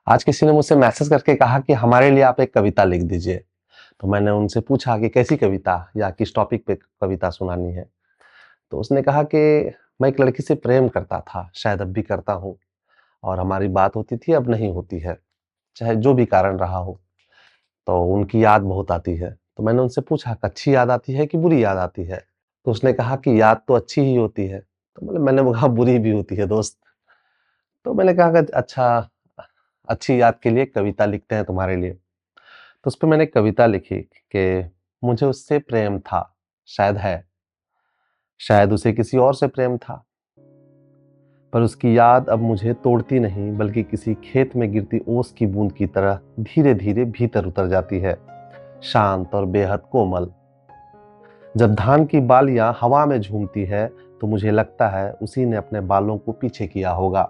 आज किसी ने मुझसे मैसेज करके कहा कि हमारे लिए आप एक कविता लिख दीजिए। तो मैंने उनसे पूछा कि कैसी कविता या किस टॉपिक पे कविता सुनानी है। तो उसने कहा कि मैं एक लड़की से प्रेम करता था, शायद अब भी करता हूँ, और हमारी बात होती थी, अब नहीं होती है, चाहे जो भी कारण रहा हो। तो उनकी याद बहुत आती है। तो मैंने उनसे पूछा कि अच्छी याद आती है कि बुरी याद आती है? तो उसने कहा कि याद तो अच्छी ही होती है। तो मैंने कहा बुरी भी होती है दोस्त। तो मैंने कहा कि अच्छा, अच्छी याद के लिए कविता लिखते हैं तुम्हारे लिए। तो उसपे मैंने एक कविता लिखी कि मुझे उससे प्रेम था, शायद है, शायद उसे किसी और से प्रेम था, पर उसकी याद अब मुझे तोड़ती नहीं, बल्कि किसी खेत में गिरती ओस की बूंद की तरह धीरे धीरे भीतर उतर जाती है, शांत और बेहद कोमल। जब धान की बालियां हवा में झूमती है तो मुझे लगता है उसी ने अपने बालों को पीछे किया होगा।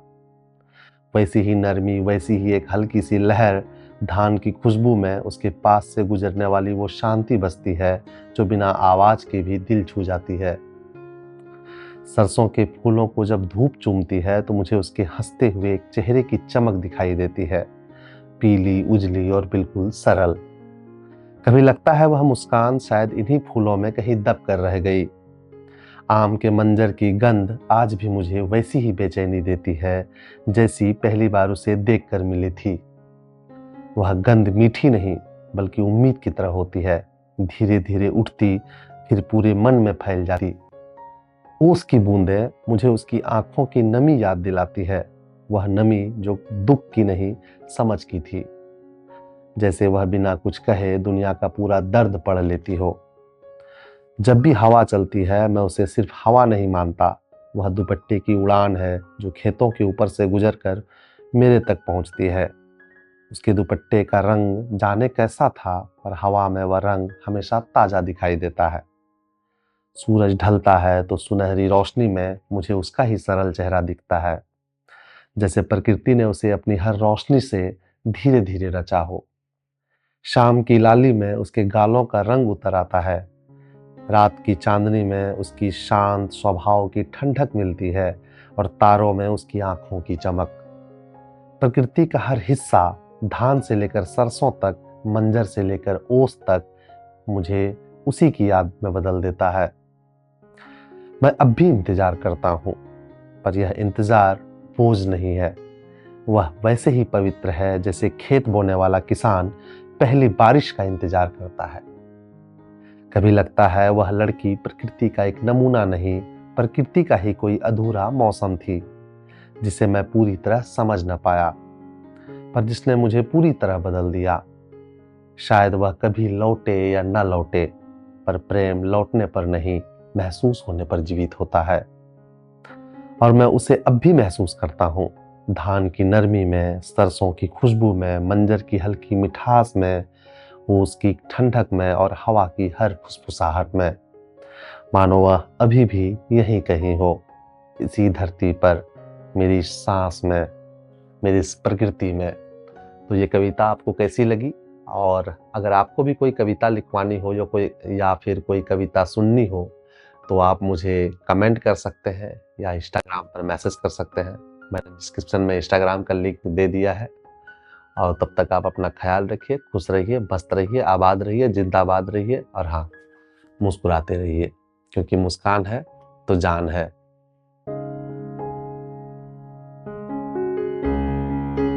वैसी ही नरमी, वैसी ही एक हल्की सी लहर धान की खुशबू में उसके पास से गुजरने वाली वो शांति बसती है जो बिना आवाज के भी दिल छू जाती है। सरसों के फूलों को जब धूप चूमती है तो मुझे उसके हंसते हुए एक चेहरे की चमक दिखाई देती है, पीली, उजली और बिल्कुल सरल। कभी लगता है वह मुस्कान शायद इन्हीं फूलों में कहीं दब कर रह गई। आम के मंजर की गंध आज भी मुझे वैसी ही बेचैनी देती है जैसी पहली बार उसे देखकर मिली थी। वह गंध मीठी नहीं, बल्कि उम्मीद की तरह होती है, धीरे धीरे उठती, फिर पूरे मन में फैल जाती। ओस की बूंदें मुझे उसकी आंखों की नमी याद दिलाती है, वह नमी जो दुख की नहीं, समझ की थी। जैसे वह बिना कुछ कहे दुनिया का पूरा दर्द पढ़ लेती हो। जब भी हवा चलती है मैं उसे सिर्फ हवा नहीं मानता, वह दुपट्टे की उड़ान है जो खेतों के ऊपर से गुजरकर मेरे तक पहुंचती है। उसके दुपट्टे का रंग जाने कैसा था, पर हवा में वह रंग हमेशा ताजा दिखाई देता है। सूरज ढलता है तो सुनहरी रोशनी में मुझे उसका ही सरल चेहरा दिखता है, जैसे प्रकृति ने उसे अपनी हर रोशनी से धीरे धीरे रचा हो। शाम की लाली में उसके गालों का रंग उतर आता है, रात की चांदनी में उसकी शांत स्वभाव की ठंडक मिलती है, और तारों में उसकी आंखों की चमक। प्रकृति का हर हिस्सा, धान से लेकर सरसों तक, मंजर से लेकर ओस तक, मुझे उसी की याद में बदल देता है। मैं अब भी इंतजार करता हूँ, पर यह इंतजार बोझ नहीं है, वह वैसे ही पवित्र है जैसे खेत बोने वाला किसान पहली बारिश का इंतजार करता है। कभी लगता है वह लड़की प्रकृति का एक नमूना नहीं, प्रकृति का ही कोई अधूरा मौसम थी, जिसे मैं पूरी तरह समझ न पाया, पर जिसने मुझे पूरी तरह बदल दिया। शायद वह कभी लौटे या न लौटे, पर प्रेम लौटने पर नहीं, महसूस होने पर जीवित होता है। और मैं उसे अब भी महसूस करता हूँ, धान की नरमी में, सरसों की खुशबू में, मंजर की हल्की मिठास में, उसकी ठंडक में और हवा की हर फुसफुसाहट में। मानो वह अभी भी यहीं कहीं हो, इसी धरती पर, मेरी सांस में, मेरी इस प्रकृति में। तो ये कविता आपको कैसी लगी? और अगर आपको भी कोई कविता लिखवानी हो या फिर कोई कविता सुननी हो तो आप मुझे कमेंट कर सकते हैं या इंस्टाग्राम पर मैसेज कर सकते हैं। मैंने डिस्क्रिप्शन में इंस्टाग्राम का लिंक दे दिया है। और तब तक आप अपना ख्याल रखिए, खुश रहिए, मस्त रहिए, आबाद रहिए, जिंदाबाद रहिए, और हाँ, मुस्कुराते रहिए, क्योंकि मुस्कान है तो जान है।